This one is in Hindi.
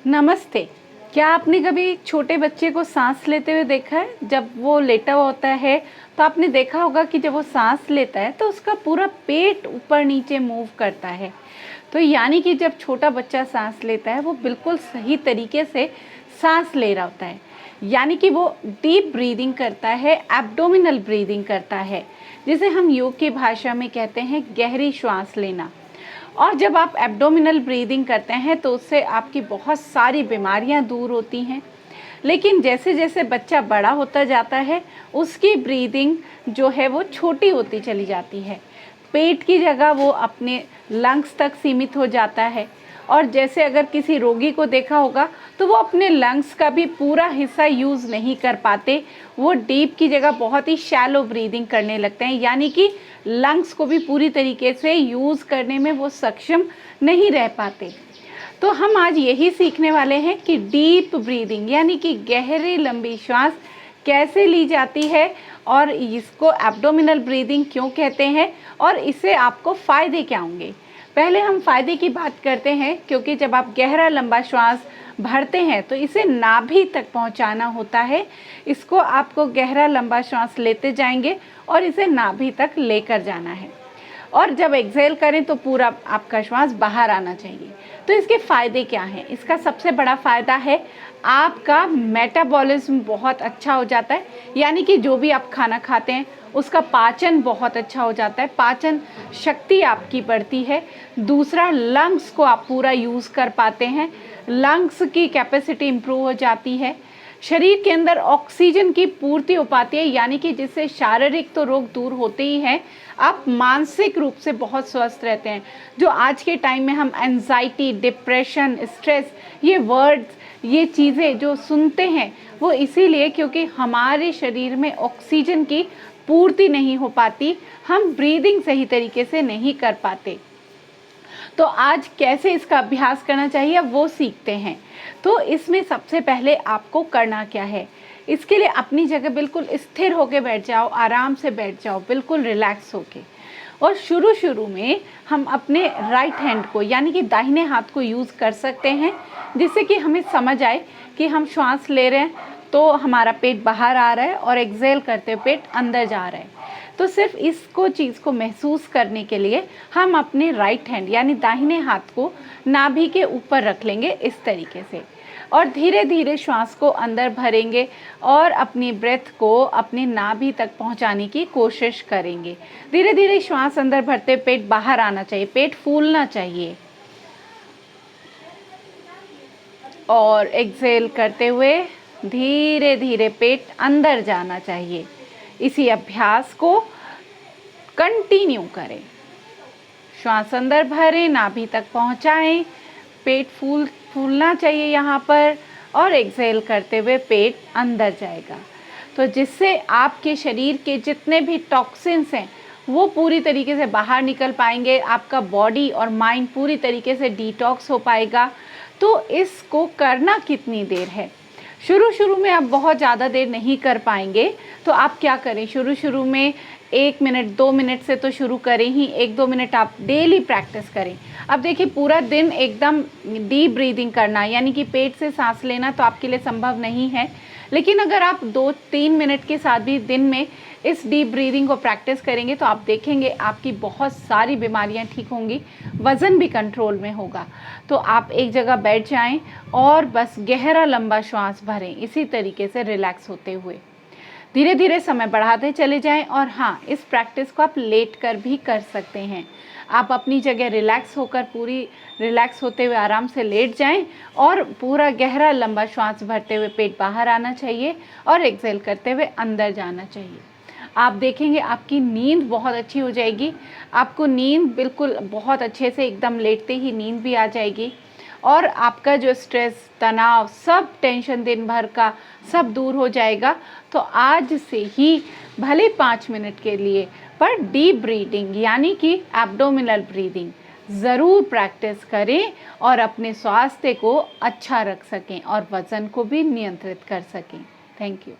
नमस्ते। क्या आपने कभी छोटे बच्चे को सांस लेते हुए देखा है? जब वो लेटा हुआ होता है तो आपने देखा होगा कि जब वो सांस लेता है तो उसका पूरा पेट ऊपर नीचे मूव करता है। तो यानी कि जब छोटा बच्चा सांस लेता है वो बिल्कुल सही तरीके से सांस ले रहा होता है, यानी कि वो डीप ब्रीदिंग करता है, एब्डोमिनल ब्रीदिंग करता है, जिसे हम योग की भाषा में कहते हैं गहरी श्वास लेना। और जब आप एब्डोमिनल ब्रीदिंग करते हैं तो उससे आपकी बहुत सारी बीमारियां दूर होती हैं। लेकिन जैसे जैसे बच्चा बड़ा होता जाता है उसकी ब्रीदिंग जो है वो छोटी होती चली जाती है। पेट की जगह वो अपने लंग्स तक सीमित हो जाता है। और जैसे अगर किसी रोगी को देखा होगा तो वो अपने लंग्स का भी पूरा हिस्सा यूज़ नहीं कर पाते, वो डीप की जगह बहुत ही शैलो ब्रीदिंग करने लगते हैं, यानी कि लंग्स को भी पूरी तरीके से यूज़ करने में वो सक्षम नहीं रह पाते। तो हम आज यही सीखने वाले हैं कि डीप ब्रीदिंग यानी कि गहरी लंबी श्वास कैसे ली जाती है और इसको एब्डोमिनल ब्रीदिंग क्यों कहते हैं और इससे आपको फ़ायदे क्या होंगे। पहले हम फ़ायदे की बात करते हैं, क्योंकि जब आप गहरा लंबा श्वास भरते हैं तो इसे नाभि तक पहुंचाना होता है। इसको आपको गहरा लंबा श्वास लेते जाएंगे और इसे नाभि तक लेकर जाना है, और जब एक्सहेल करें तो पूरा आपका श्वास बाहर आना चाहिए। तो इसके फ़ायदे क्या हैं? इसका सबसे बड़ा फ़ायदा है आपका मेटाबॉलिज्म बहुत अच्छा हो जाता है, यानी कि जो भी आप खाना खाते हैं उसका पाचन बहुत अच्छा हो जाता है, पाचन शक्ति आपकी बढ़ती है। दूसरा, लंग्स को आप पूरा यूज़ कर पाते हैं, लंग्स की कैपेसिटी इम्प्रूव हो जाती है। शरीर के अंदर ऑक्सीजन की पूर्ति हो पाती है, यानी कि जिससे शारीरिक तो रोग दूर होते ही हैं, आप मानसिक रूप से बहुत स्वस्थ रहते हैं। जो आज के टाइम में हम एंजाइटी, डिप्रेशन, स्ट्रेस, ये वर्ड्स, ये चीज़ें जो सुनते हैं वो इसीलिए क्योंकि हमारे शरीर में ऑक्सीजन की पूर्ति नहीं हो पाती, हम ब्रीदिंग सही तरीके से नहीं कर पाते। तो आज कैसे इसका अभ्यास करना चाहिए वो सीखते हैं। तो इसमें सबसे पहले आपको करना क्या है, इसके लिए अपनी जगह बिल्कुल स्थिर होकर बैठ जाओ, आराम से बैठ जाओ, बिल्कुल रिलैक्स होके। और शुरू में हम अपने राइट हैंड को यानी कि दाहिने हाथ को यूज़ कर सकते हैं, जिससे कि हमें समझ आए कि हम श्वास ले रहे हैं तो हमारा पेट बाहर आ रहा है और एक्सहेल करते हुए पेट अंदर जा रहा है। तो सिर्फ इसको चीज़ को महसूस करने के लिए हम अपने राइट हैंड यानी दाहिने हाथ को नाभि के ऊपर रख लेंगे इस तरीके से, और धीरे धीरे श्वास को अंदर भरेंगे और अपनी ब्रेथ को अपने नाभि तक पहुंचाने की कोशिश करेंगे। धीरे धीरे श्वास अंदर भरते पेट बाहर आना चाहिए, पेट फूलना चाहिए, और एक्सहेल करते हुए धीरे धीरे पेट अंदर जाना चाहिए। इसी अभ्यास को कंटिन्यू करें। श्वास अंदर भरें, नाभि तक पहुंचाएं, पेट फूलना चाहिए यहाँ पर, और एक्सहेल करते हुए पेट अंदर जाएगा। तो जिससे आपके शरीर के जितने भी टॉक्सिन्स हैं वो पूरी तरीके से बाहर निकल पाएंगे, आपका बॉडी और माइंड पूरी तरीके से डिटॉक्स हो पाएगा। तो इसको करना कितनी देर है? शुरू में आप बहुत ज़्यादा देर नहीं कर पाएंगे, तो आप क्या करें, शुरू में 1 मिनट 2 मिनट से तो शुरू करें ही, 1-2 मिनट आप डेली प्रैक्टिस करें। अब देखिए, पूरा दिन एकदम डीप ब्रीदिंग करना यानी कि पेट से सांस लेना तो आपके लिए संभव नहीं है, लेकिन अगर आप 2-3 मिनट के साथ भी दिन में इस डीप ब्रीदिंग को प्रैक्टिस करेंगे तो आप देखेंगे आपकी बहुत सारी बीमारियां ठीक होंगी, वज़न भी कंट्रोल में होगा। तो आप एक जगह बैठ जाएं और बस गहरा लंबा श्वास भरें, इसी तरीके से रिलैक्स होते हुए धीरे धीरे समय बढ़ाते चले जाएं। और हाँ, इस प्रैक्टिस को आप लेट कर भी कर सकते हैं। आप अपनी जगह रिलैक्स होकर, पूरी रिलैक्स होते हुए आराम से लेट जाएं और पूरा गहरा लंबा श्वास भरते हुए पेट बाहर आना चाहिए और एक्सहेल करते हुए अंदर जाना चाहिए। आप देखेंगे आपकी नींद बहुत अच्छी हो जाएगी, आपको नींद बिल्कुल बहुत अच्छे से एकदम लेटते ही नींद भी आ जाएगी, और आपका जो स्ट्रेस, तनाव, सब टेंशन दिन भर का सब दूर हो जाएगा। तो आज से ही भले 5 मिनट के लिए पर डीप ब्रीदिंग यानी कि एब्डोमिनल ब्रीदिंग ज़रूर प्रैक्टिस करें और अपने स्वास्थ्य को अच्छा रख सकें और वज़न को भी नियंत्रित कर सकें। Thank you.